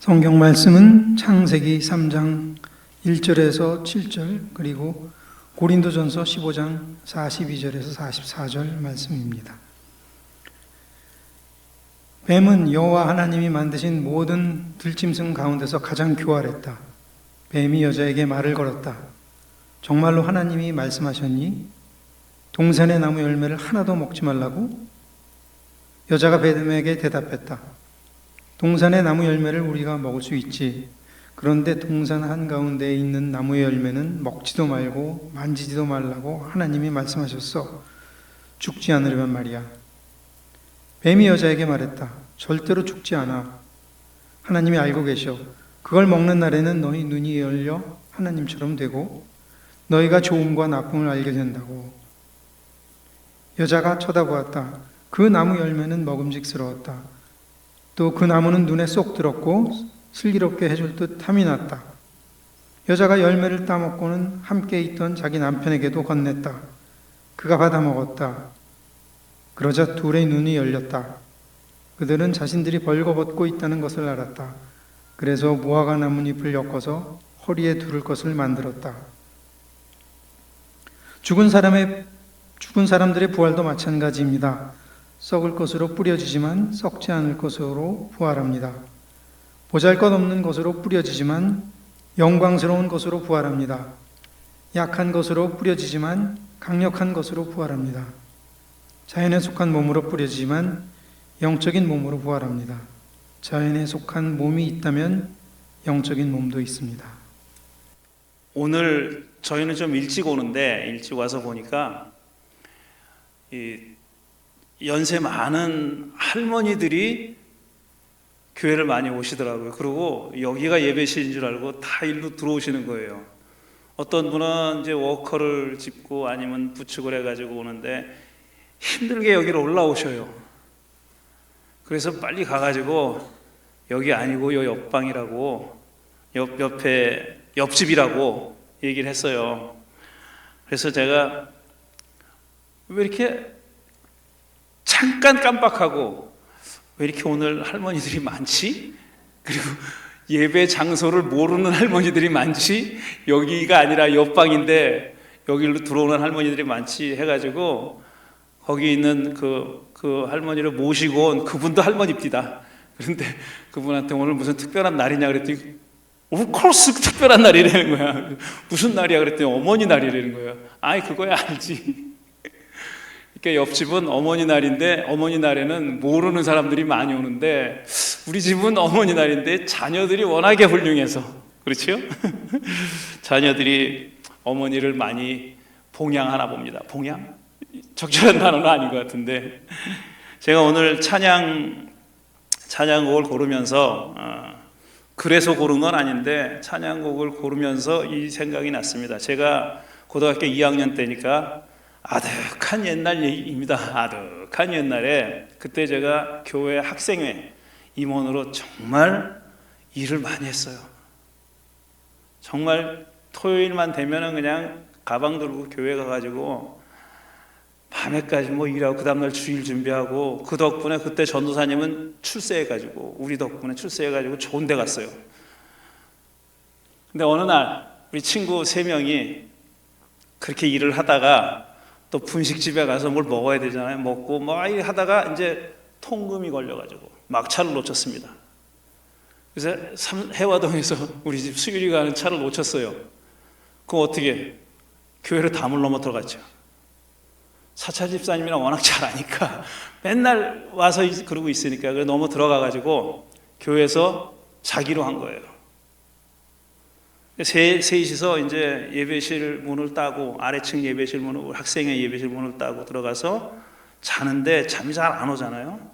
성경 말씀은 창세기 3장 1절에서 7절 그리고 고린도전서 15장 42절에서 44절 말씀입니다. 뱀은 여호와 하나님이 만드신 모든 들짐승 가운데서 가장 교활했다. 뱀이 여자에게 말을 걸었다. 정말로 하나님이 말씀하셨니? 동산의 나무 열매를 하나도 먹지 말라고? 여자가 뱀에게 대답했다. 동산의 나무 열매를 우리가 먹을 수 있지. 그런데 동산 한가운데에 있는 나무의 열매는 먹지도 말고 만지지도 말라고 하나님이 말씀하셨어. 죽지 않으려면 말이야. 뱀이 여자에게 말했다. 절대로 죽지 않아. 하나님이 알고 계셔. 그걸 먹는 날에는 너희 눈이 열려 하나님처럼 되고 너희가 좋음과 나쁨을 알게 된다고. 여자가 쳐다보았다. 그 나무 열매는 먹음직스러웠다. 또 그 나무는 눈에 쏙 들었고 슬기롭게 해줄 듯 탐이 났다. 여자가 열매를 따먹고는 함께 있던 자기 남편에게도 건넸다. 그가 받아 먹었다. 그러자 둘의 눈이 열렸다. 그들은 자신들이 벌거벗고 있다는 것을 알았다. 그래서 무화과 나뭇잎을 엮어서 허리에 두를 것을 만들었다. 죽은 사람들의 부활도 마찬가지입니다. 썩을 것으로 뿌려지지만 썩지 않을 것으로 부활합니다. 보잘것없는 것으로 뿌려지지만 영광스러운 것으로 부활합니다. 약한 것으로 뿌려지지만 강력한 것으로 부활합니다. 자연에 속한 몸으로 뿌려지지만 영적인 몸으로 부활합니다. 자연에 속한 몸이 있다면 영적인 몸도 있습니다. 오늘 저희는 좀 일찍 오는데 일찍 와서 보니까 연세 많은 할머니들이 교회를 많이 오시더라고요. 그리고 여기가 예배실인 줄 알고 다 일로 들어오시는 거예요. 어떤 분은 이제 워커를 짚고 아니면 부축을 해가지고 오는데 힘들게 여기로 올라오셔요. 그래서 빨리 가가지고 여기 아니고 요 옆방이라고 옆에 옆집이라고 얘기를 했어요. 그래서 제가 왜 이렇게 잠깐 깜빡하고 왜 이렇게 오늘 할머니들이 많지? 그리고 예배 장소를 모르는 할머니들이 많지? 여기가 아니라 옆방인데 여기로 들어오는 할머니들이 많지? 해가지고 거기 있는 그 할머니를 모시고 온 그분도 할머니입니다. 그런데 그분한테 오늘 무슨 특별한 날이냐 그랬더니 Of course 특별한 날이라는 거야. 무슨 날이야 그랬더니 어머니 날이라는 거예요. 아이 그거야 알지. 그러니까 옆집은 어머니 날인데 어머니 날에는 모르는 사람들이 많이 오는데 우리 집은 어머니 날인데 자녀들이 워낙에 훌륭해서 그렇죠? 자녀들이 어머니를 많이 봉양하나 봅니다. 봉양? 적절한 단어는 아닌 것 같은데 제가 오늘 찬양곡을 고르면서 그래서 고른 건 아닌데 찬양곡을 고르면서 이 생각이 났습니다. 제가 고등학교 2학년 때니까 아득한 옛날 얘기입니다. 아득한 옛날에 그때 제가 교회 학생회 임원으로 정말 일을 많이 했어요. 정말 토요일만 되면은 그냥 가방 들고 교회 가가지고 밤에까지 뭐 일하고 그 다음날 주일 준비하고 그 덕분에 그때 전도사님은 출세해가지고 우리 덕분에 출세해가지고 좋은 데 갔어요. 근데 어느 날 우리 친구 3명이 그렇게 일을 하다가 또 분식집에 가서 뭘 먹어야 되잖아요. 먹고 뭐 하다가 이제 통금이 걸려가지고 막차를 놓쳤습니다. 그래서 해화동에서 우리 집 수율이 가는 차를 놓쳤어요. 그럼 어떻게 교회를 담을 넘어 들어갔죠. 사차 집사님이랑 워낙 잘 아니까 맨날 와서 그러고 있으니까 그래 넘어 들어가가지고 교회에서 자기로 한 거예요. 셋이서 이제 예배실 문을 따고 아래층 예배실 문을 학생회 예배실 문을 따고 들어가서 자는데 잠이 잘 안 오잖아요.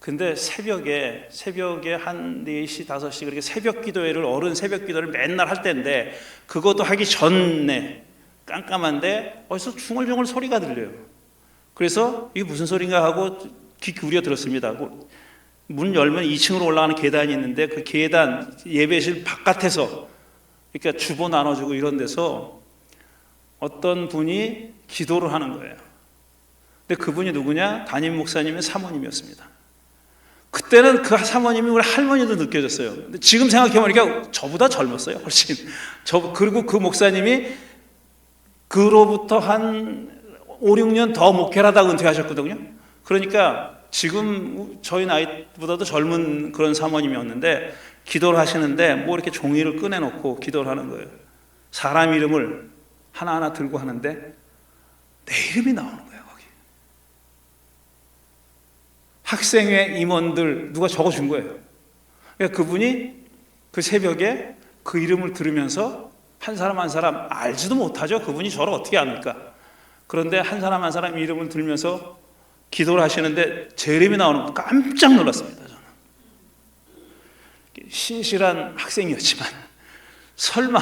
근데 새벽에 한 4시 5시 그렇게 새벽 기도회를 어른 새벽 기도를 맨날 할 때인데 그것도 하기 전에 깜깜한데 어디서 중얼중얼 소리가 들려요. 그래서 이게 무슨 소린가 하고 귀 기울여 들었습니다. 문 열면 2층으로 올라가는 계단이 있는데 그 계단 예배실 바깥에서 그러니까 주보 나눠주고 이런 데서 어떤 분이 기도를 하는 거예요. 근데 그분이 누구냐? 담임 목사님의 사모님이었습니다. 그때는 그 사모님이 우리 할머니도 느껴졌어요. 근데 지금 생각해보니까 저보다 젊었어요, 훨씬. 그리고 그 목사님이 그로부터 한 5, 6년 더 목회를 하다가 은퇴하셨거든요. 그러니까 지금 저희 나이보다도 젊은 그런 사모님이었는데 기도를 하시는데 뭐 이렇게 종이를 꺼내놓고 기도를 하는 거예요. 사람 이름을 하나하나 들고 하는데 내 이름이 나오는 거예요, 거기. 학생회 임원들 누가 적어준 거예요. 그러니까 그분이 그 새벽에 그 이름을 들으면서 한 사람 한 사람 알지도 못하죠. 그분이 저를 어떻게 압니까? 그런데 한 사람 한 사람 이름을 들으면서 기도를 하시는데 제 이름이 나오는 거 깜짝 놀랐습니다. 저는 신실한 학생이었지만 설마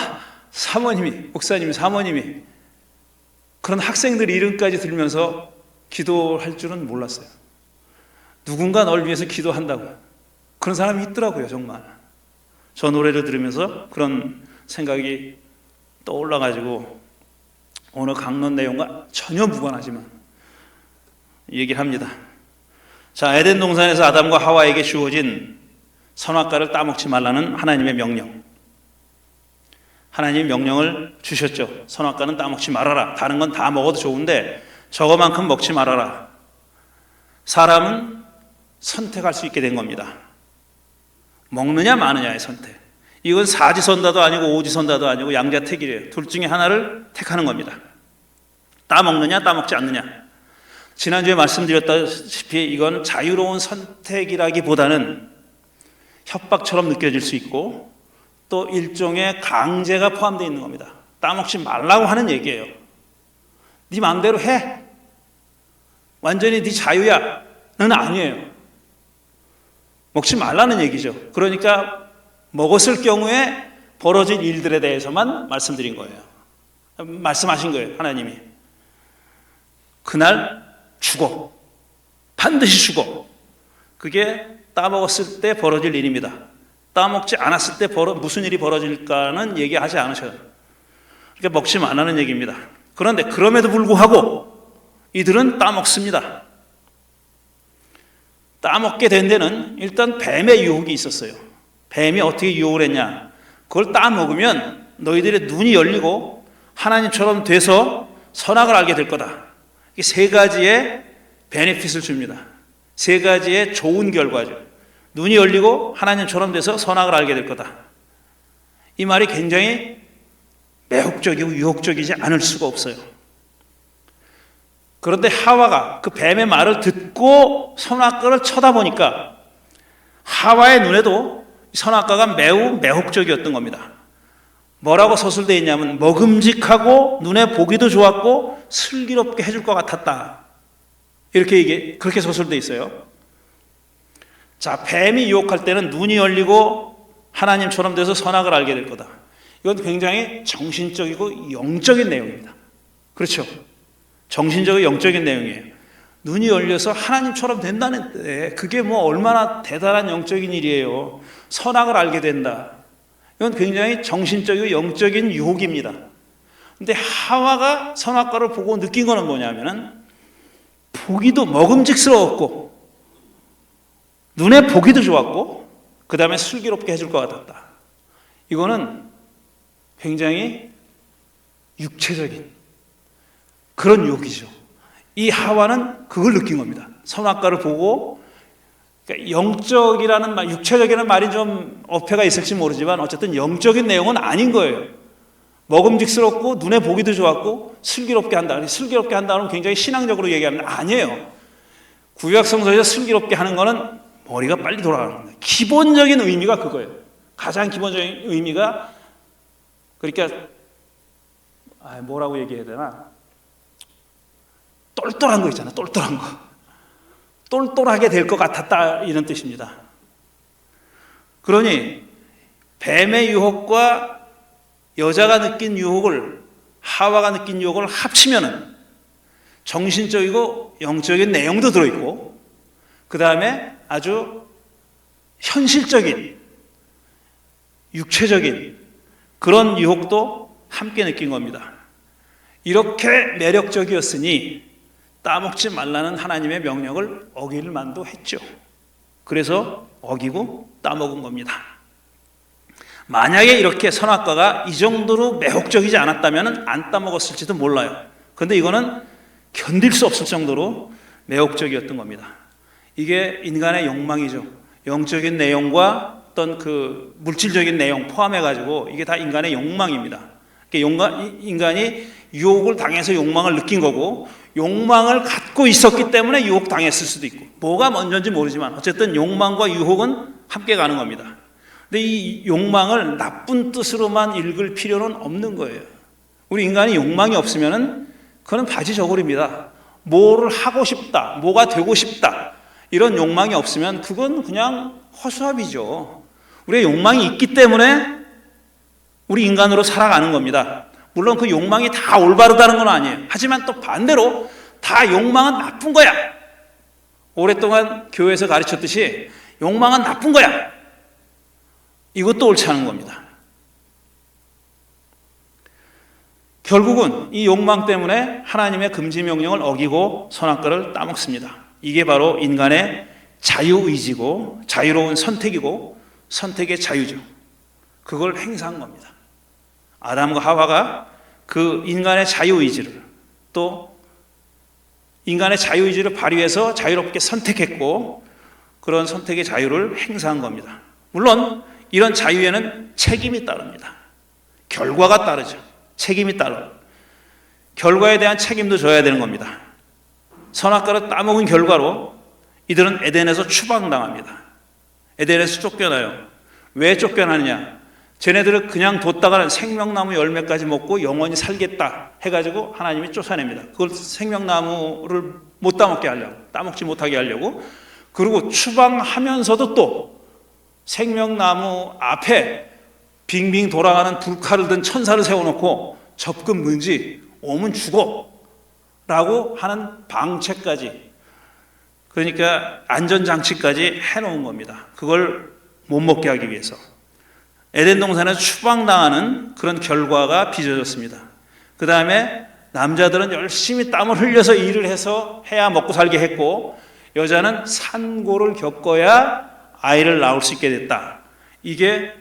사모님이, 목사님이, 사모님이 그런 학생들 이름까지 들면서 기도할 줄은 몰랐어요. 누군가 널 위해서 기도한다고. 그런 사람이 있더라고요, 정말. 저 노래를 들으면서 그런 생각이 떠올라가지고 오늘 강론 내용과 전혀 무관하지만 얘기를 합니다. 자, 에덴 동산에서 아담과 하와에게 주어진 선악과를 따먹지 말라는 하나님의 명령. 하나님이 명령을 주셨죠. 선악과는 따먹지 말아라. 다른 건 다 먹어도 좋은데 저거만큼 먹지 말아라. 사람은 선택할 수 있게 된 겁니다. 먹느냐 마느냐의 선택. 이건 사지선다도 아니고 오지선다도 아니고 양자택일이에요. 둘 중에 하나를 택하는 겁니다. 따먹느냐 따먹지 않느냐. 지난주에 말씀드렸다시피 이건 자유로운 선택이라기보다는 협박처럼 느껴질 수 있고 또 일종의 강제가 포함되어 있는 겁니다. 따먹지 말라고 하는 얘기예요. 네 마음대로 해. 완전히 네 자유야. 는 아니에요. 먹지 말라는 얘기죠. 그러니까 먹었을 경우에 벌어질 일들에 대해서만 말씀드린 거예요. 말씀하신 거예요, 하나님이. 그날 죽어. 반드시 죽어. 그게 따먹었을 때 벌어질 일입니다. 따먹지 않았을 때 무슨 일이 벌어질까는 얘기하지 않으셔요. 그러니까 먹지 말라는 얘기입니다. 그런데 그럼에도 불구하고 이들은 따먹습니다. 따먹게 된 데는 일단 뱀의 유혹이 있었어요. 뱀이 어떻게 유혹을 했냐. 그걸 따먹으면 너희들의 눈이 열리고 하나님처럼 돼서 선악을 알게 될 거다. 이게 세 가지의 베네핏을 줍니다. 세 가지의 좋은 결과죠. 눈이 열리고 하나님처럼 돼서 선악을 알게 될 거다. 이 말이 굉장히 매혹적이고 유혹적이지 않을 수가 없어요. 그런데 하와가 그 뱀의 말을 듣고 선악과를 쳐다보니까 하와의 눈에도 선악과가 매우 매혹적이었던 겁니다. 뭐라고 서술되어 있냐면 먹음직하고 눈에 보기도 좋았고 슬기롭게 해줄 것 같았다. 그렇게 서술되어 있어요. 자, 뱀이 유혹할 때는 눈이 열리고 하나님처럼 돼서 선악을 알게 될 거다. 이건 굉장히 정신적이고 영적인 내용입니다. 그렇죠? 정신적이고 영적인 내용이에요. 눈이 열려서 하나님처럼 된다는데 그게 뭐 얼마나 대단한 영적인 일이에요. 선악을 알게 된다. 이건 굉장히 정신적이고 영적인 유혹입니다. 근데 하와가 선악과를 보고 느낀 거는 뭐냐면은 보기도 먹음직스러웠고 눈에 보기도 좋았고 그 다음에 슬기롭게 해줄 것 같았다. 이거는 굉장히 육체적인 그런 유혹이죠. 이 하와는 그걸 느낀 겁니다. 선악과를 보고 그러니까 영적이라는 말, 육체적이라는 말이 좀 어폐가 있을지 모르지만 어쨌든 영적인 내용은 아닌 거예요. 먹음직스럽고 눈에 보기도 좋았고 슬기롭게 한다. 슬기롭게 한다는 굉장히 신앙적으로 얘기하면 아니에요. 구약 성서에서 슬기롭게 하는 거는 머리가 빨리 돌아가는 거예요. 기본적인 의미가 그거예요. 가장 기본적인 의미가 그러니까 뭐라고 얘기해야 되나? 똘똘한 거 있잖아요. 똘똘한 거. 똘똘하게 될 것 같았다 이런 뜻입니다. 그러니 뱀의 유혹과 여자가 느낀 유혹을 하와가 느낀 유혹을 합치면은 정신적이고 영적인 내용도 들어있고 그 다음에 아주 현실적인 육체적인 그런 유혹도 함께 느낀 겁니다. 이렇게 매력적이었으니 따먹지 말라는 하나님의 명령을 어길 만도 했죠. 그래서 어기고 따먹은 겁니다. 만약에 이렇게 선악과가 이 정도로 매혹적이지 않았다면 안 따먹었을지도 몰라요. 그런데 이거는 견딜 수 없을 정도로 매혹적이었던 겁니다. 이게 인간의 욕망이죠. 영적인 내용과 어떤 그 물질적인 내용 포함해가지고 이게 다 인간의 욕망입니다. 인간이 유혹을 당해서 욕망을 느낀 거고, 욕망을 갖고 있었기 때문에 유혹 당했을 수도 있고, 뭐가 먼저인지 모르지만 어쨌든 욕망과 유혹은 함께 가는 겁니다. 근데 이 욕망을 나쁜 뜻으로만 읽을 필요는 없는 거예요. 우리 인간이 욕망이 없으면은 그건 바지 저고리입니다. 뭐를 하고 싶다, 뭐가 되고 싶다, 이런 욕망이 없으면 그건 그냥 허수아비죠. 우리의 욕망이 있기 때문에 우리 인간으로 살아가는 겁니다. 물론 그 욕망이 다 올바르다는 건 아니에요. 하지만 또 반대로 다 욕망은 나쁜 거야. 오랫동안 교회에서 가르쳤듯이 욕망은 나쁜 거야. 이것도 옳지 않은 겁니다. 결국은 이 욕망 때문에 하나님의 금지 명령을 어기고 선악과를 따먹습니다. 이게 바로 인간의 자유의지고 자유로운 선택이고 선택의 자유죠. 그걸 행사한 겁니다. 아담과 하와가 그 인간의 자유의지를, 또 인간의 자유의지를 발휘해서 자유롭게 선택했고, 그런 선택의 자유를 행사한 겁니다. 물론 이런 자유에는 책임이 따릅니다. 결과가 따르죠. 책임이 따라요. 결과에 대한 책임도 져야 되는 겁니다. 선악과를 따먹은 결과로 이들은 에덴에서 추방당합니다. 에덴에서 쫓겨나요. 왜 쫓겨나느냐? 쟤네들을 그냥 뒀다가는 생명나무 열매까지 먹고 영원히 살겠다 해가지고 하나님이 쫓아냅니다. 그걸 생명나무를 못 따먹게 하려고, 따먹지 못하게 하려고. 그리고 추방하면서도 또 생명나무 앞에 빙빙 돌아가는 불칼을 든 천사를 세워놓고 접근 금지, 오면 죽어 라고 하는 방책까지, 그러니까 안전장치까지 해놓은 겁니다. 그걸 못 먹게 하기 위해서. 에덴 동산에서 추방당하는 그런 결과가 빚어졌습니다. 그 다음에 남자들은 열심히 땀을 흘려서 일을 해서 해야 먹고 살게 했고, 여자는 산고를 겪어야 아이를 낳을 수 있게 됐다. 이게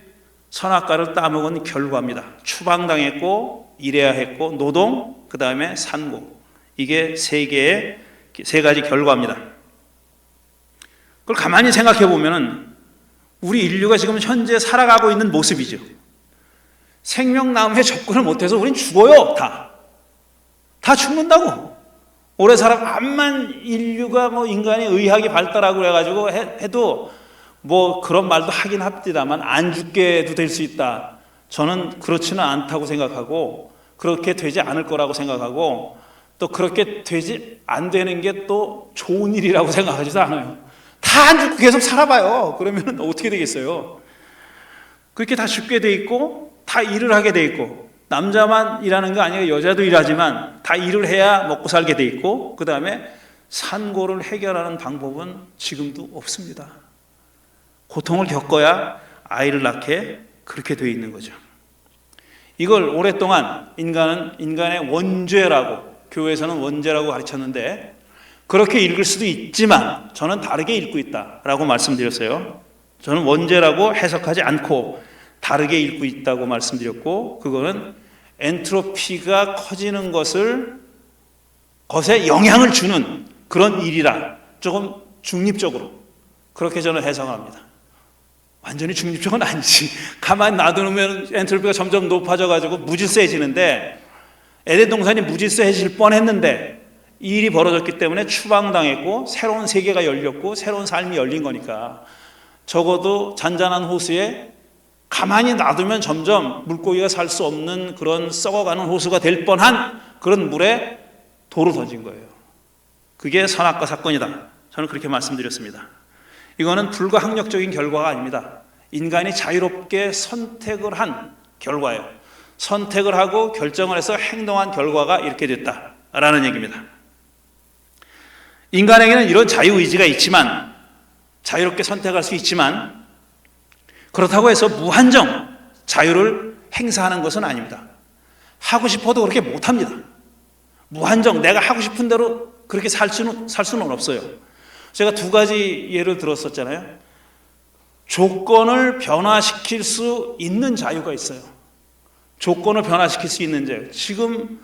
선악과를 따먹은 결과입니다. 추방당했고, 일해야 했고, 노동, 그 다음에 산고. 이게 세 가지 결과입니다. 그걸 가만히 생각해 보면은 우리 인류가 지금 현재 살아가고 있는 모습이죠. 생명나무에 접근을 못해서 우린 죽어요. 다 죽는다고. 오래 살아, 암만 인류가 인간이 의학이 발달하고 그래가지고 해도 그런 말도 하긴 합니다만 안 죽게도 될 수 있다. 저는 그렇지는 않다고 생각하고, 그렇게 되지 않을 거라고 생각하고, 또 그렇게 되지 안 되는 게 또 좋은 일이라고 생각하지도 않아요. 다 안 죽고 계속 살아봐요. 그러면 어떻게 되겠어요? 그렇게 다 죽게 돼 있고, 다 일을 하게 돼 있고, 남자만 일하는 거 아니에요. 여자도 일하지만 다 일을 해야 먹고 살게 돼 있고, 그 다음에 산고를 해결하는 방법은 지금도 없습니다. 고통을 겪어야 아이를 낳게 그렇게 되어 있는 거죠. 이걸 오랫동안 인간의 원죄라고, 교회에서는 원죄라고 가르쳤는데, 그렇게 읽을 수도 있지만 저는 다르게 읽고 있다라고 말씀드렸어요. 저는 원죄라고 해석하지 않고 다르게 읽고 있다고 말씀드렸고, 그거는 엔트로피가 커지는 것에 영향을 주는 그런 일이라, 조금 중립적으로 그렇게 저는 해석합니다. 완전히 중립적은 아니지. 가만히 놔두면 엔트로피가 점점 높아져가지고 무질서해지는데, 에덴 동산이 무질서해질 뻔했는데 이 일이 벌어졌기 때문에 추방당했고 새로운 세계가 열렸고 새로운 삶이 열린 거니까, 적어도 잔잔한 호수에 가만히 놔두면 점점 물고기가 살 수 없는 그런 썩어가는 호수가 될 뻔한 그런 물에 돌을 던진 거예요. 그게 선악과 사건이다. 저는 그렇게 말씀드렸습니다. 이거는 불가항력적인 결과가 아닙니다. 인간이 자유롭게 선택을 한 결과예요. 선택을 하고 결정을 해서 행동한 결과가 이렇게 됐다라는 얘기입니다. 인간에게는 이런 자유의지가 있지만, 자유롭게 선택할 수 있지만, 그렇다고 해서 무한정 자유를 행사하는 것은 아닙니다. 하고 싶어도 그렇게 못합니다. 무한정 내가 하고 싶은 대로 그렇게 살 수는 없어요. 제가 두 가지 예를 들었었잖아요. 조건을 변화시킬 수 있는 자유가 있어요. 조건을 변화시킬 수 있는 자유. 지금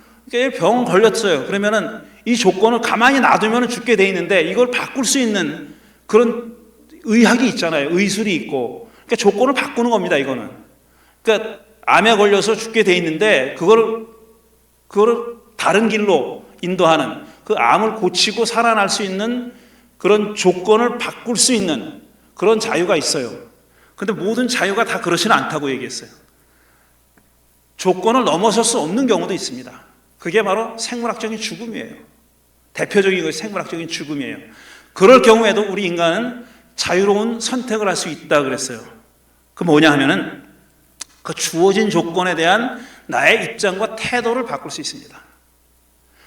병 걸렸어요. 그러면은 이 조건을 가만히 놔두면 죽게 돼 있는데 이걸 바꿀 수 있는 그런 의학이 있잖아요. 의술이 있고. 그러니까 조건을 바꾸는 겁니다. 이거는. 그러니까 암에 걸려서 죽게 돼 있는데 그거를 다른 길로 인도하는, 그 암을 고치고 살아날 수 있는 그런 조건을 바꿀 수 있는 그런 자유가 있어요. 그런데 모든 자유가 다 그렇지는 않다고 얘기했어요. 조건을 넘어설 수 없는 경우도 있습니다. 그게 바로 생물학적인 죽음이에요. 대표적인 것이 생물학적인 죽음이에요. 그럴 경우에도 우리 인간은 자유로운 선택을 할 수 있다 그랬어요. 그 뭐냐 하면은 그 주어진 조건에 대한 나의 입장과 태도를 바꿀 수 있습니다.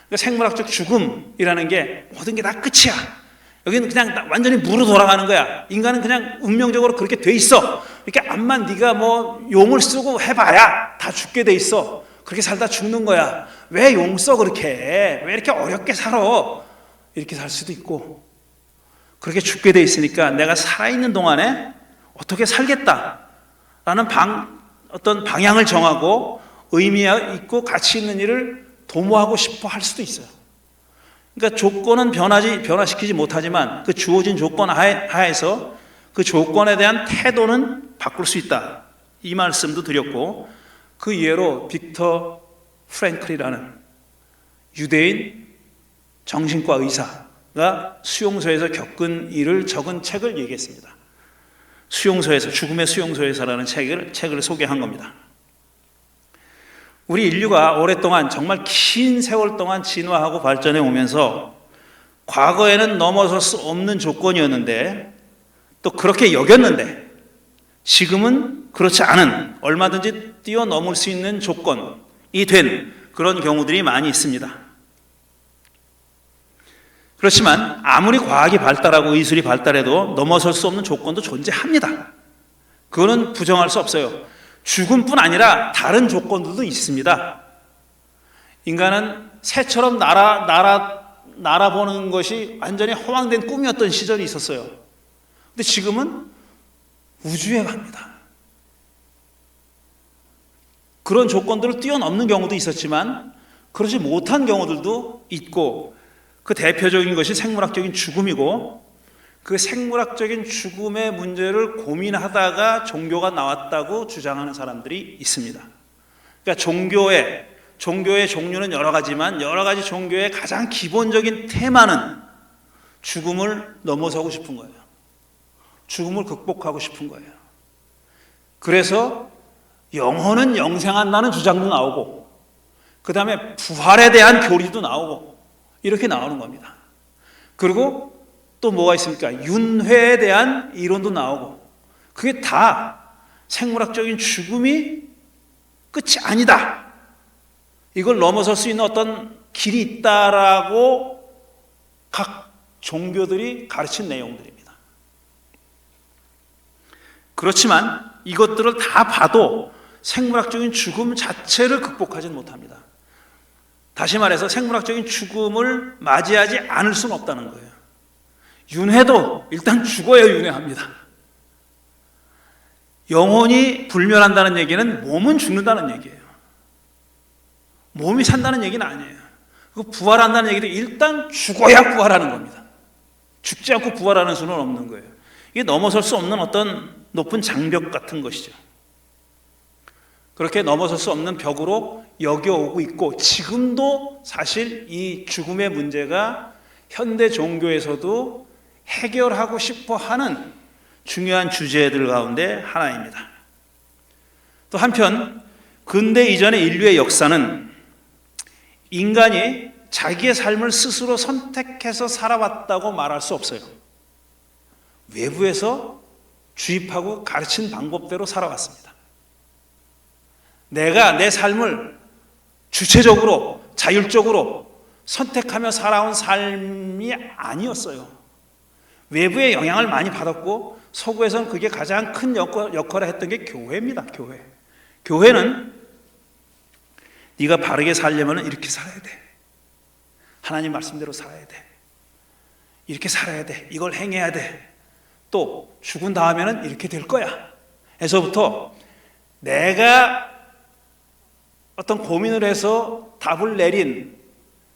그러니까 생물학적 죽음이라는 게 모든 게 다 끝이야. 여기는 그냥 완전히 무로 돌아가는 거야. 인간은 그냥 운명적으로 그렇게 돼 있어. 그러니까 암만 네가 뭐 용을 쓰고 해봐야 다 죽게 돼 있어. 그렇게 살다 죽는 거야. 왜 용 써 그렇게? 왜 이렇게 어렵게 살아? 이렇게 살 수도 있고, 그렇게 죽게 돼 있으니까 내가 살아있는 동안에 어떻게 살겠다라는 어떤 방향을 정하고 의미 있고 가치 있는 일을 도모하고 싶어 할 수도 있어요. 그러니까 조건은 변화시키지 못하지만 그 주어진 조건 하에서 그 조건에 대한 태도는 바꿀 수 있다. 이 말씀도 드렸고, 그 예로 빅터 프랭클이라는 유대인 정신과 의사가 수용소에서 겪은 일을 적은 책을 얘기했습니다. 수용소에서, 죽음의 수용소에서라는 책을 소개한 겁니다. 우리 인류가 오랫동안, 정말 긴 세월 동안 진화하고 발전해 오면서 과거에는 넘어설 수 없는 조건이었는데, 또 그렇게 여겼는데 지금은 그렇지 않은, 얼마든지 뛰어넘을 수 있는 조건이 된 그런 경우들이 많이 있습니다. 그렇지만 아무리 과학이 발달하고 의술이 발달해도 넘어설 수 없는 조건도 존재합니다. 그거는 부정할 수 없어요. 죽음뿐 아니라 다른 조건들도 있습니다. 인간은 새처럼 날아보는 것이 완전히 허황된 꿈이었던 시절이 있었어요. 근데 지금은 우주에 갑니다. 그런 조건들을 뛰어넘는 경우도 있었지만 그러지 못한 경우들도 있고, 그 대표적인 것이 생물학적인 죽음이고, 그 생물학적인 죽음의 문제를 고민하다가 종교가 나왔다고 주장하는 사람들이 있습니다. 그러니까 종교의 종류는 여러 가지만 여러 가지 종교의 가장 기본적인 테마는 죽음을 넘어서고 싶은 거예요. 죽음을 극복하고 싶은 거예요. 그래서 영혼은 영생한다는 주장도 나오고, 그 다음에 부활에 대한 교리도 나오고, 이렇게 나오는 겁니다. 그리고 또 뭐가 있습니까? 윤회에 대한 이론도 나오고, 그게 다 생물학적인 죽음이 끝이 아니다, 이걸 넘어설 수 있는 어떤 길이 있다라고 각 종교들이 가르친 내용들입니다. 그렇지만 이것들을 다 봐도 생물학적인 죽음 자체를 극복하지는 못합니다. 다시 말해서 생물학적인 죽음을 맞이하지 않을 수는 없다는 거예요. 윤회도 일단 죽어야 윤회합니다. 영혼이 불멸한다는 얘기는 몸은 죽는다는 얘기예요. 몸이 산다는 얘기는 아니에요. 그 부활한다는 얘기도 일단 죽어야 부활하는 겁니다. 죽지 않고 부활하는 수는 없는 거예요. 이게 넘어설 수 없는 어떤 높은 장벽 같은 것이죠. 그렇게 넘어설 수 없는 벽으로 여겨오고 있고, 지금도 사실 이 죽음의 문제가 현대 종교에서도 해결하고 싶어 하는 중요한 주제들 가운데 하나입니다. 또 한편 근대 이전의 인류의 역사는 인간이 자기의 삶을 스스로 선택해서 살아왔다고 말할 수 없어요. 외부에서 주입하고 가르친 방법대로 살아왔습니다. 내가 내 삶을 주체적으로, 자율적으로 선택하며 살아온 삶이 아니었어요. 외부의 영향을 많이 받았고, 서구에서는 그게 가장 큰 역할을 했던 게 교회입니다. 교회는 네가 바르게 살려면 이렇게 살아야 돼. 하나님 말씀대로 살아야 돼. 이렇게 살아야 돼, 이걸 행해야 돼, 또 죽은 다음에는 이렇게 될 거야 에서부터 내가 어떤 고민을 해서 답을 내린,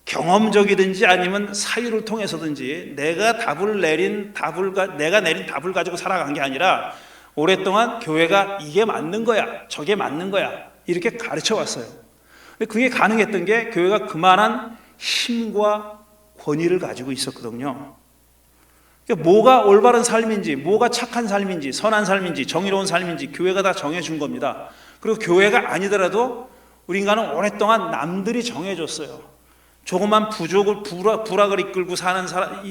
경험적이든지 아니면 사유를 통해서든지 내가 내린 답을 가지고 살아간 게 아니라 오랫동안 교회가 이게 맞는 거야, 저게 맞는 거야 이렇게 가르쳐 왔어요. 근데 그게 가능했던 게 교회가 그만한 힘과 권위를 가지고 있었거든요. 그러니까 뭐가 올바른 삶인지, 뭐가 착한 삶인지, 선한 삶인지, 정의로운 삶인지 교회가 다 정해준 겁니다. 그리고 교회가 아니더라도 우리 인간은 오랫동안 남들이 정해줬어요. 조그만 부족을 부락을 이끌고 사는 사람,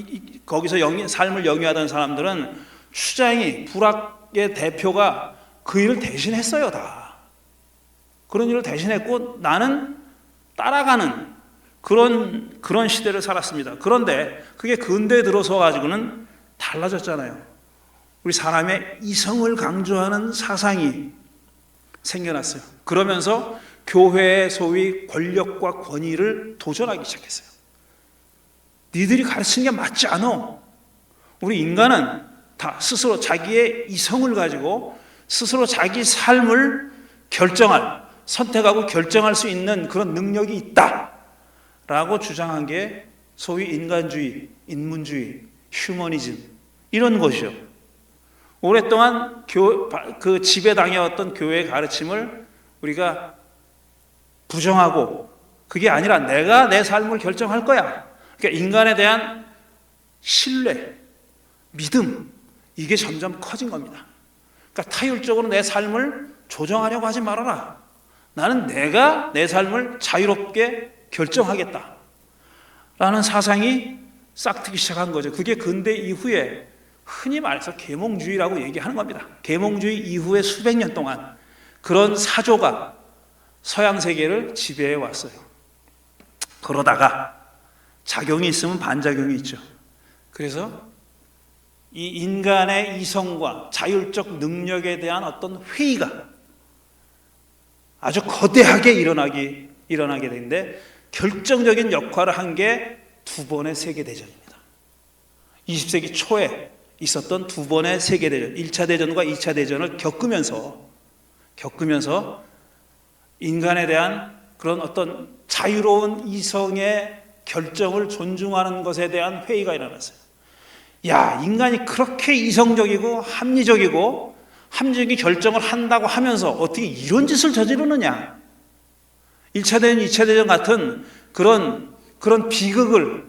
거기서 삶을 영위하던 사람들은 추장이, 부락의 대표가 그 일을 대신했어요. 다 그런 일을 대신했고 나는 따라가는 그런 시대를 살았습니다. 그런데 그게 근대에 들어서 가지고는 달라졌잖아요. 우리 사람의 이성을 강조하는 사상이 생겨났어요. 그러면서 교회의 소위 권력과 권위를 도전하기 시작했어요. 니들이 가르치는 게 맞지 않아. 우리 인간은 다 스스로 자기의 이성을 가지고 스스로 자기 삶을 선택하고 결정할 수 있는 그런 능력이 있다라고 주장한 게 소위 인간주의, 인문주의, 휴머니즘 이런 것이죠. 오랫동안 그 지배당해왔던 교회의 가르침을 우리가 부정하고 그게 아니라 내가 내 삶을 결정할 거야. 그러니까 인간에 대한 신뢰, 믿음 이게 점점 커진 겁니다. 그러니까 타율적으로 내 삶을 조정하려고 하지 말아라. 나는 내가 내 삶을 자유롭게 결정하겠다 라는 사상이 싹트기 시작한 거죠. 그게 근대 이후에 흔히 말해서 계몽주의라고 얘기하는 겁니다. 계몽주의 이후에 수백 년 동안 그런 사조가 서양 세계를 지배해 왔어요. 그러다가 작용이 있으면 반작용이 있죠. 그래서 이 인간의 이성과 자율적 능력에 대한 어떤 회의가 아주 거대하게 일어나게 되는데 결정적인 역할을 한 게 두 번의 세계대전입니다. 20세기 초에 있었던 두 번의 세계대전, 1차 대전과 2차 대전을 겪으면서 인간에 대한 그런 어떤 자유로운 이성의 결정을 존중하는 것에 대한 회의가 일어났어요. 야, 인간이 그렇게 이성적이고 합리적인 결정을 한다고 하면서 어떻게 이런 짓을 저지르느냐. 1차 대전, 2차 대전 같은 그런 비극을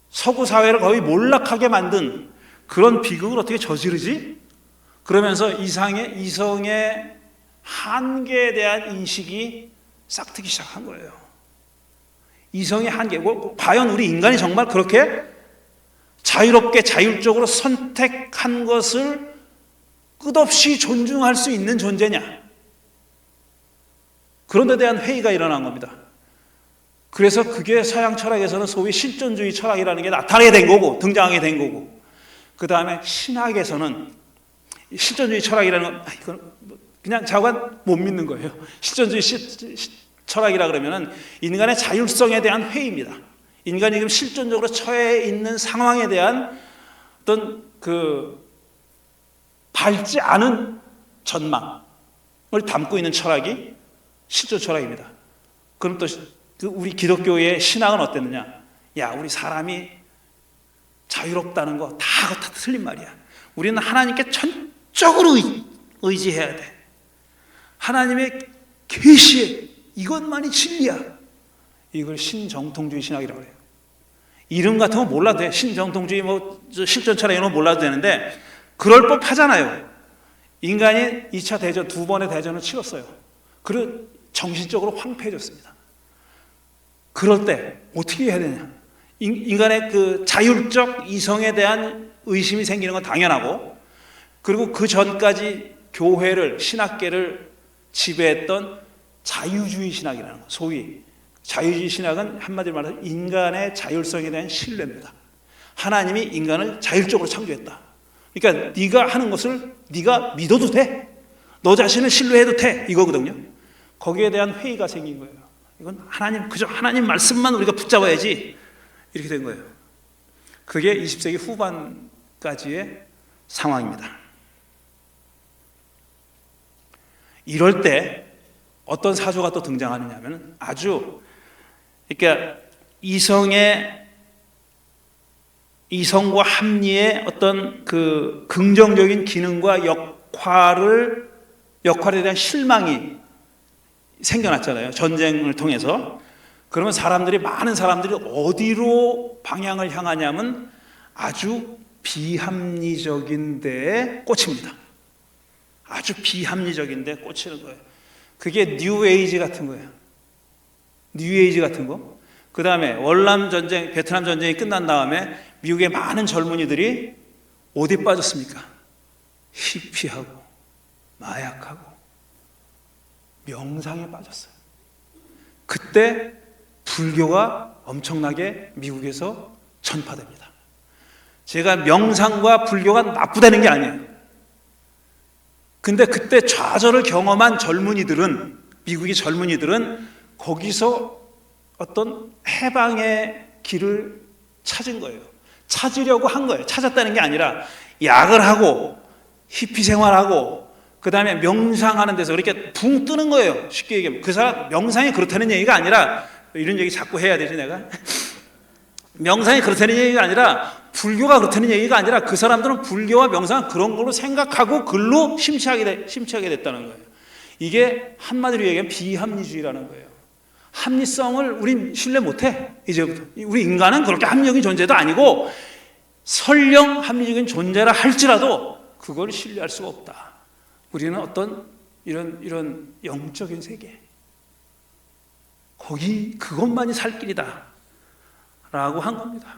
서구 사회를 거의 몰락하게 만든 그런 비극을 어떻게 저지르지? 그러면서 이성의 한계에 대한 인식이 싹트기 시작한 거예요. 이성의 한계. 과연 우리 인간이 정말 그렇게 자유롭게 자율적으로 선택한 것을 끝없이 존중할 수 있는 존재냐? 그런 데 대한 회의가 일어난 겁니다. 그래서 그게 서양 철학에서는 소위 실존주의 철학이라는 게 나타나게 된 거고 등장하게 된 거고, 그 다음에 신학에서는 실존주의 철학이라는 건 이건 그냥 자관 못 믿는 거예요. 실존주의 철학이라 그러면은 인간의 자율성에 대한 회의입니다. 인간이 지금 실존적으로 처해 있는 상황에 대한 어떤 밝지 않은 전망을 담고 있는 철학이 실존 철학입니다. 그럼 또 우리 기독교의 신학은 어땠느냐? 야, 우리 사람이 자유롭다는 거 다 틀린 말이야. 우리는 하나님께 전적으로 의지해야 돼. 하나님의 계시에 이것만이 진리야. 이걸 신정통주의 신학이라고 해요. 이름 같은 거 몰라도 돼. 신정통주의 실존 철학 이런 거 몰라도 되는데 그럴 법하잖아요. 인간이 2차 대전, 두 번의 대전을 치렀어요. 그리고 정신적으로 황폐해졌습니다. 그럴 때 어떻게 해야 되냐? 인간의 그 자율적 이성에 대한 의심이 생기는 건 당연하고, 그리고 그 전까지 교회를, 신학계를 지배했던 자유주의 신학이라는 거. 소위 자유주의 신학은 한마디로 말해서 인간의 자율성에 대한 신뢰입니다. 하나님이 인간을 자율적으로 창조했다. 그러니까 네가 하는 것을 네가 믿어도 돼. 너 자신을 신뢰해도 돼. 이거거든요. 거기에 대한 회의가 생긴 거예요. 이건 그저 하나님 말씀만 우리가 붙잡아야지. 이렇게 된 거예요. 그게 20세기 후반까지의 상황입니다. 이럴 때 어떤 사조가 또 등장하느냐 하면 아주 그러니까 이성과 합리의 어떤 그 긍정적인 기능과 역할에 대한 실망이 생겨났잖아요. 전쟁을 통해서. 그러면 많은 사람들이 어디로 방향을 향하냐면 아주 비합리적인 데에 꽂힙니다. 아주 비합리적인 데에 꽂히는 거예요. 그게 뉴에이지 같은 거예요. 뉴에이지 같은 거. 그 다음에 베트남 전쟁이 끝난 다음에 미국의 많은 젊은이들이 어디 빠졌습니까? 히피하고 마약하고 명상에 빠졌어요. 그때 불교가 엄청나게 미국에서 전파됩니다. 제가 명상과 불교가 나쁘다는 게 아니에요. 근데 그때 좌절을 경험한 미국의 젊은이들은 거기서 어떤 해방의 길을 찾은 거예요. 찾으려고 한 거예요. 찾았다는 게 아니라 약을 하고 히피 생활하고 그 다음에 명상하는 데서 그렇게 붕 뜨는 거예요. 쉽게 얘기하면 그 사람 명상이 그렇다는 얘기가 아니라 이런 얘기 자꾸 해야 되지 내가 명상이 그렇다는 얘기가 아니라 불교가 그렇다는 얘기가 아니라 그 사람들은 불교와 명상 그런 걸로 생각하고 글로 심취하게 됐다는 거예요. 이게 한마디로 얘기하면 비합리주의라는 거예요. 합리성을 우린 신뢰 못해. 이제부터 우리 인간은 그렇게 합리적인 존재도 아니고 설령 합리적인 존재라 할지라도 그걸 신뢰할 수가 없다. 우리는 어떤 이런 영적인 세계 그것만이 살 길이다 라고 한 겁니다.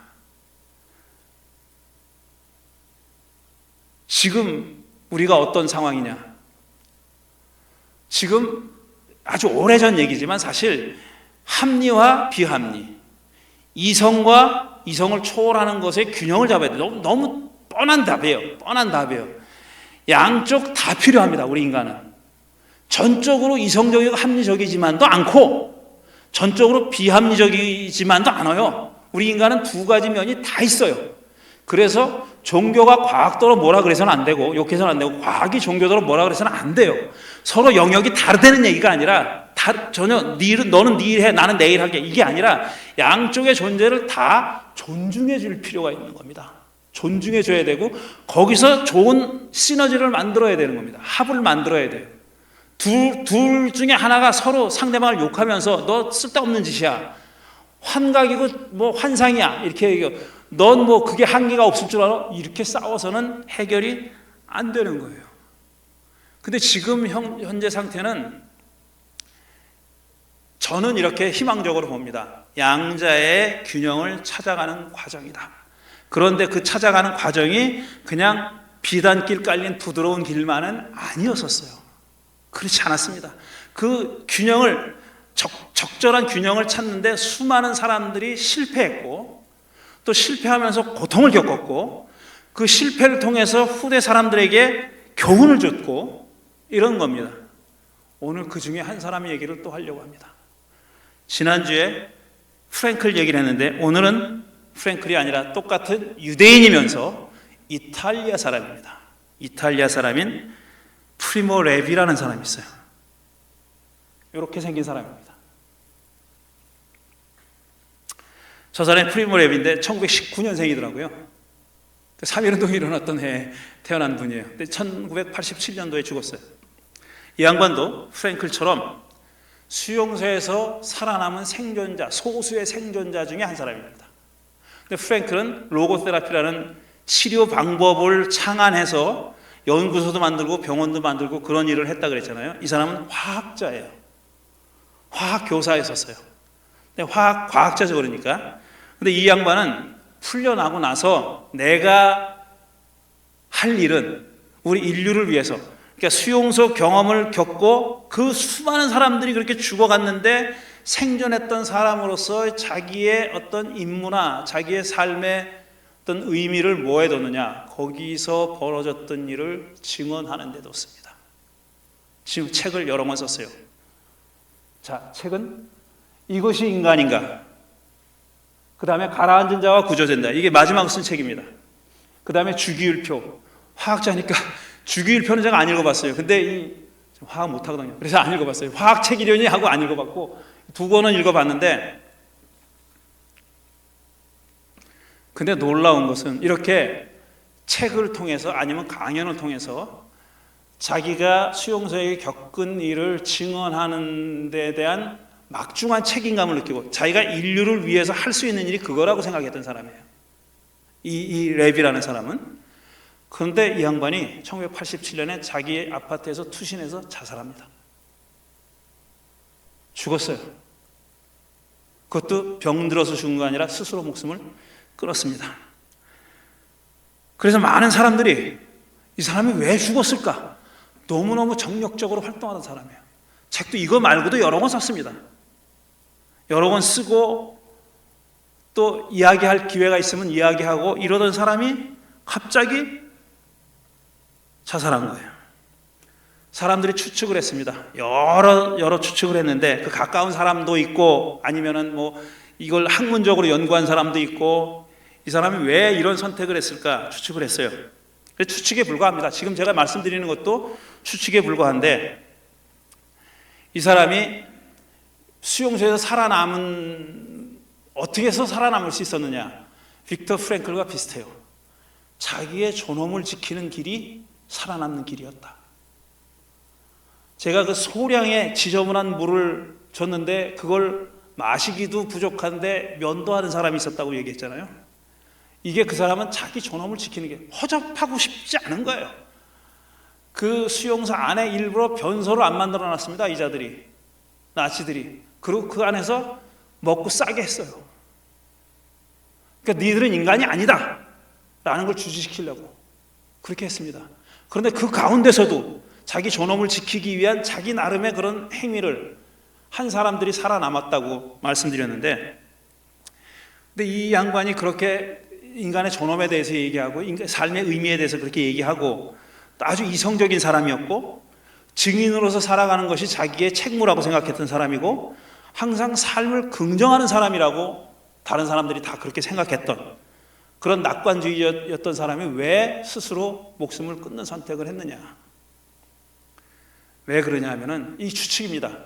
지금 우리가 어떤 상황이냐? 지금 아주 오래전 얘기지만 사실 합리와 비합리, 이성과 이성을 초월하는 것의 균형을 잡아야 돼요. 너무 뻔한 답이에요. 양쪽 다 필요합니다. 우리 인간은 전적으로 이성적이고 합리적이지만도 않고 전적으로 비합리적이지만도 않아요. 우리 인간은 두 가지 면이 다 있어요. 그래서 종교가 과학도로 뭐라 그래서는 안 되고 욕해서는 안 되고 과학이 종교도로 뭐라 그래서는 안 돼요. 서로 영역이 다르다는 얘기가 아니라 전혀 너는 네 일 해 나는 내 일 할게 이게 아니라 양쪽의 존재를 다 존중해 줄 필요가 있는 겁니다. 존중해 줘야 되고 거기서 좋은 시너지를 만들어야 되는 겁니다. 합을 만들어야 돼요. 둘 중에 하나가 서로 상대방을 욕하면서 너 쓸데없는 짓이야, 환각이고 뭐 환상이야 이렇게 얘기해요. 넌 뭐 그게 한계가 없을 줄 알아? 이렇게 싸워서는 해결이 안 되는 거예요. 근데 지금 현재 상태는 저는 이렇게 희망적으로 봅니다. 양자의 균형을 찾아가는 과정이다. 그런데 그 찾아가는 과정이 그냥 비단길 깔린 부드러운 길만은 아니었었어요. 그렇지 않았습니다. 그 균형을 적절한 균형을 찾는데 수많은 사람들이 실패했고 또 실패하면서 고통을 겪었고 그 실패를 통해서 후대 사람들에게 교훈을 줬고 이런 겁니다. 오늘 그 중에 한 사람의 얘기를 또 하려고 합니다. 지난주에 프랭클 얘기를 했는데 오늘은 프랭클이 아니라 똑같은 유대인이면서 이탈리아 사람입니다. 이탈리아 사람인 프리모 레비라는 사람이 있어요. 이렇게 생긴 사람입니다. 저 사람이 프리모 레비인데 1919년생이더라고요. 3.1운동이 일어났던 해에 태어난 분이에요. 근데 1987년도에 죽었어요. 이 양반도 프랭클처럼 수용소에서 살아남은 생존자, 소수의 생존자 중에 한 사람입니다. 근데 프랭클은 로고테라피라는 치료 방법을 창안해서 연구소도 만들고 병원도 만들고 그런 일을 했다 그랬잖아요. 이 사람은 화학자예요. 화학 교사였었어요. 근데 과학자죠 그러니까. 근데 이 양반은 풀려나고 나서 내가 할 일은 우리 인류를 위해서, 그러니까 수용소 경험을 겪고 그 수많은 사람들이 그렇게 죽어갔는데 생존했던 사람으로서 자기의 어떤 임무나 자기의 삶의 어떤 의미를 뭐에 뒀느냐, 거기서 벌어졌던 일을 증언하는 데 뒀습니다. 지금 책을 여러 권 썼어요. 자, 책은 이것이 인간인가, 그 그 다음에 가라앉은 자와 구조된 자, 이게 마지막 쓴 책입니다. 그 다음에 주기율표, 화학자니까 주기율표는 제가 안 읽어봤어요. 근데 화학 못하거든요. 그래서 안 읽어봤어요. 화학책이려니 하고 안 읽어봤고 두 권은 읽어봤는데, 근데 놀라운 것은 이렇게 책을 통해서 아니면 강연을 통해서 자기가 수용소에 겪은 일을 증언하는 데 대한 막중한 책임감을 느끼고 자기가 인류를 위해서 할 수 있는 일이 그거라고 생각했던 사람이에요. 이 레비라는 사람은. 그런데 이 양반이 1987년에 자기 아파트에서 투신해서 자살합니다. 죽었어요. 그것도 병들어서 죽은 거 아니라 스스로 목숨을 끊었습니다. 그래서 많은 사람들이 이 사람이 왜 죽었을까? 너무너무 정력적으로 활동하던 사람이에요. 책도 이거 말고도 여러 권 썼습니다. 여러 권 쓰고 또 이야기할 기회가 있으면 이야기하고 이러던 사람이 갑자기 자살한 거예요. 사람들이 추측을 했습니다. 여러 추측을 했는데 그 가까운 사람도 있고 아니면은 뭐 이걸 학문적으로 연구한 사람도 있고 이 사람이 왜 이런 선택을 했을까 추측을 했어요. 추측에 불과합니다. 지금 제가 말씀드리는 것도 추측에 불과한데, 이 사람이 수용소에서 어떻게 해서 살아남을 수 있었느냐, 빅터 프랭클과 비슷해요. 자기의 존엄을 지키는 길이 살아남는 길이었다. 제가 그 소량의 지저분한 물을 줬는데 그걸 마시기도 부족한데 면도하는 사람이 있었다고 얘기했잖아요. 이게 그 사람은 자기 존엄을 지키는 게 허접하고 싶지 않은 거예요. 그 수용소 안에 일부러 변소를 안 만들어 놨습니다. 이자들이, 나치들이. 그리고 그 안에서 먹고 싸게 했어요. 그러니까 니들은 인간이 아니다 라는 걸 주지시키려고 그렇게 했습니다. 그런데 그 가운데서도 자기 존엄을 지키기 위한 자기 나름의 그런 행위를 한 사람들이 살아남았다고 말씀드렸는데, 근데 이 양반이 그렇게 인간의 존엄에 대해서 얘기하고 삶의 의미에 대해서 그렇게 얘기하고 아주 이성적인 사람이었고 증인으로서 살아가는 것이 자기의 책무라고 생각했던 사람이고 항상 삶을 긍정하는 사람이라고 다른 사람들이 다 그렇게 생각했던 그런 낙관주의였던 사람이 왜 스스로 목숨을 끊는 선택을 했느냐. 왜 그러냐 하면은 이 추측입니다.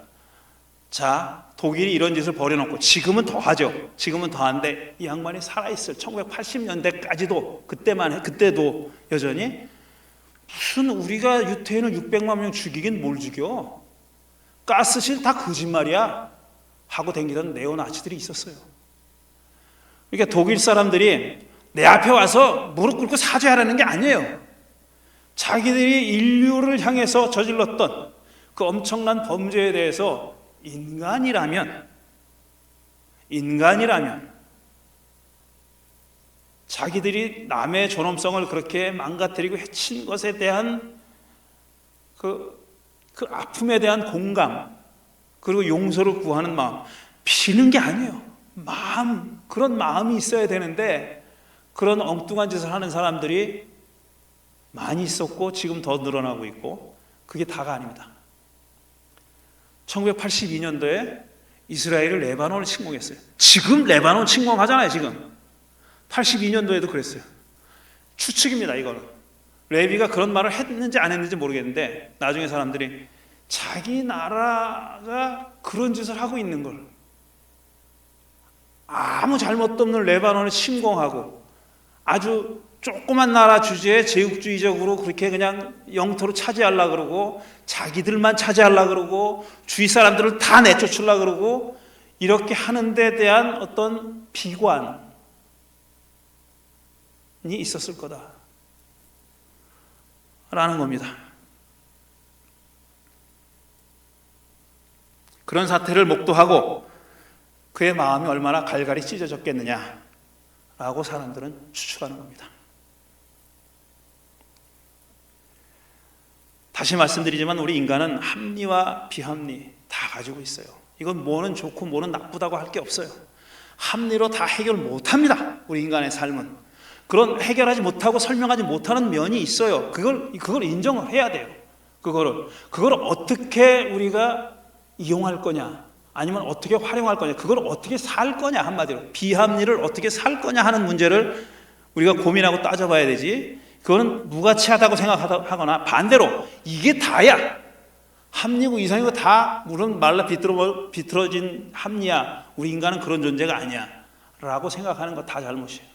자, 독일이 이런 짓을 벌여놓고 지금은 더 하죠. 지금은 더 한데 이 양반이 살아있을 1980년대까지도 그때도 여전히 무슨 우리가 유태인을 600만 명 죽이긴 뭘 죽여? 가스실 다 거짓말이야 하고 댕기던 네오나치들이 있었어요. 그러니까 독일 사람들이 내 앞에 와서 무릎 꿇고 사죄하라는 게 아니에요. 자기들이 인류를 향해서 저질렀던 그 엄청난 범죄에 대해서 인간이라면 자기들이 남의 존엄성을 그렇게 망가뜨리고 해친 것에 대한 그 아픔에 대한 공감, 그리고 용서를 구하는 마음, 비는 게 아니에요. 그런 마음이 있어야 되는데 그런 엉뚱한 짓을 하는 사람들이 많이 있었고 지금 더 늘어나고 있고 그게 다가 아닙니다. 1982년도에 이스라엘을 레바논을 침공했어요. 지금 레바논 침공하잖아요. 지금 82년도에도 그랬어요. 추측입니다. 이거는 레비가 그런 말을 했는지 안 했는지 모르겠는데 나중에 사람들이 자기 나라가 그런 짓을 하고 있는 걸, 아무 잘못도 없는 레바논을 침공하고 아주 조그만 나라 주제에 제국주의적으로 그렇게 그냥 영토로 차지하려고 그러고 자기들만 차지하려고 그러고 주위 사람들을 다 내쫓으려고 그러고 이렇게 하는 데 대한 어떤 비관이 있었을 거다라는 겁니다. 그런 사태를 목도하고 그의 마음이 얼마나 갈갈이 찢어졌겠느냐라고 사람들은 추측하는 겁니다. 다시 말씀드리지만 우리 인간은 합리와 비합리 다 가지고 있어요. 이건 뭐는 좋고 뭐는 나쁘다고 할 게 없어요. 합리로 다 해결 못합니다. 우리 인간의 삶은. 그런 해결하지 못하고 설명하지 못하는 면이 있어요. 그걸 인정을 해야 돼요. 그걸 어떻게 우리가 이용할 거냐, 아니면 어떻게 활용할 거냐, 그걸 어떻게 살 거냐, 한마디로 비합리를 어떻게 살 거냐 하는 문제를 우리가 고민하고 따져봐야 되지. 그거는 무가치하다고 생각하거나 반대로 이게 다야, 합리고 이상이고 다 물론 말라 비틀어진 합리야, 우리 인간은 그런 존재가 아니야 라고 생각하는 거 다 잘못이에요.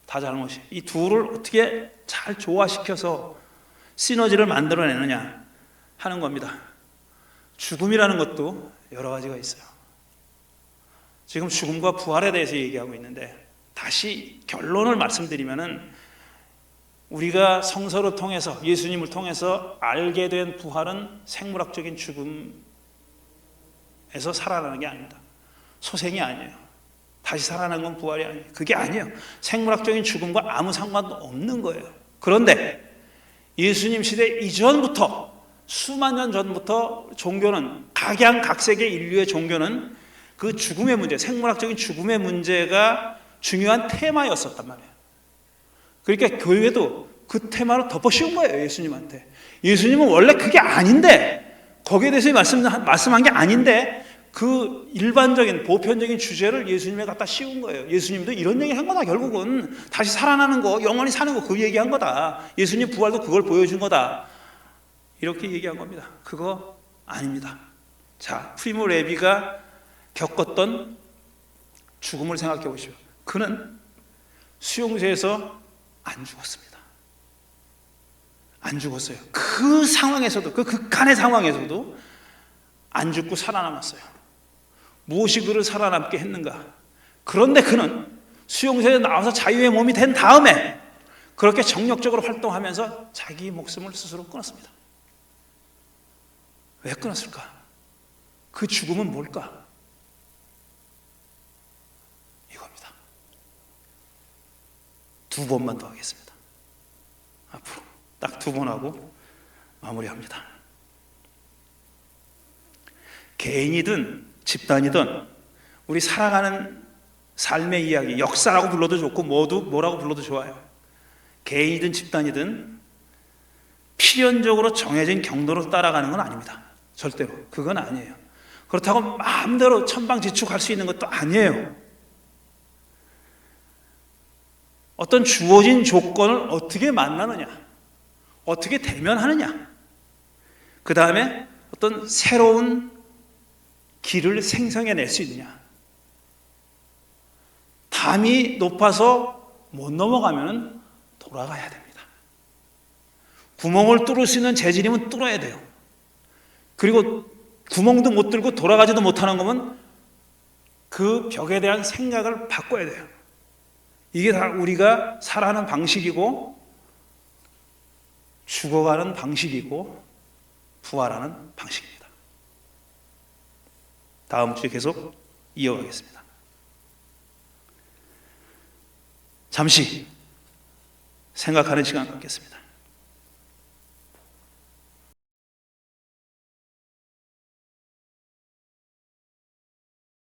다 잘못이에요. 이 둘을 어떻게 잘 조화시켜서 시너지를 만들어내느냐 하는 겁니다. 죽음이라는 것도 여러 가지가 있어요. 지금 죽음과 부활에 대해서 얘기하고 있는데, 다시 결론을 말씀드리면은 우리가 성서를 통해서, 예수님을 통해서 알게 된 부활은 생물학적인 죽음에서 살아나는 게 아닙니다. 소생이 아니에요. 다시 살아나는 건 부활이 아니에요. 그게 아니에요. 생물학적인 죽음과 아무 상관도 없는 거예요. 그런데 예수님 시대 이전부터, 수만 년 전부터 종교는, 각양각색의 인류의 종교는 그 죽음의 문제, 생물학적인 죽음의 문제가 중요한 테마였었단 말이에요. 그러니까 교회도 그 테마를 덮어 씌운 거예요, 예수님한테. 예수님은 원래 그게 아닌데, 거기에 대해서 말씀한 게 아닌데, 그 일반적인 보편적인 주제를 예수님에 갖다 씌운 거예요. 예수님도 이런 얘기 한 거다. 결국은 다시 살아나는 거, 영원히 사는 거, 그 얘기한 거다. 예수님 부활도 그걸 보여준 거다. 이렇게 얘기한 겁니다. 그거 아닙니다. 자, 프리모 레비가 겪었던 죽음을 생각해 보시오. 그는 수용소에서 안 죽었습니다. 안 죽었어요. 그 상황에서도, 그 극한의 상황에서도 안 죽고 살아남았어요. 무엇이 그를 살아남게 했는가? 그런데 그는 수용소에 나와서 자유의 몸이 된 다음에 그렇게 정력적으로 활동하면서 자기 목숨을 스스로 끊었습니다. 왜 끊었을까? 그 죽음은 뭘까? 이겁니다. 두 번만 더 하겠습니다. 앞으로 딱 두 번 하고 마무리합니다. 개인이든 집단이든 우리 살아가는 삶의 이야기, 역사라고 불러도 좋고 뭐라고 불러도 좋아요. 개인이든 집단이든 필연적으로 정해진 경로로 따라가는 건 아닙니다. 절대로. 그건 아니에요. 그렇다고 마음대로 천방지축할 수 있는 것도 아니에요. 어떤 주어진 조건을 어떻게 만나느냐, 어떻게 대면하느냐, 그 다음에 어떤 새로운 길을 생성해낼 수 있느냐. 담이 높아서 못 넘어가면 돌아가야 됩니다. 구멍을 뚫을 수 있는 재질이면 뚫어야 돼요. 그리고 구멍도 못 뚫고 돌아가지도 못하는 거면 그 벽에 대한 생각을 바꿔야 돼요. 이게 다 우리가 살아가는 방식이고, 죽어가는 방식이고, 부활하는 방식입니다. 다음 주에 계속 이어가겠습니다. 잠시 생각하는 시간 갖겠습니다.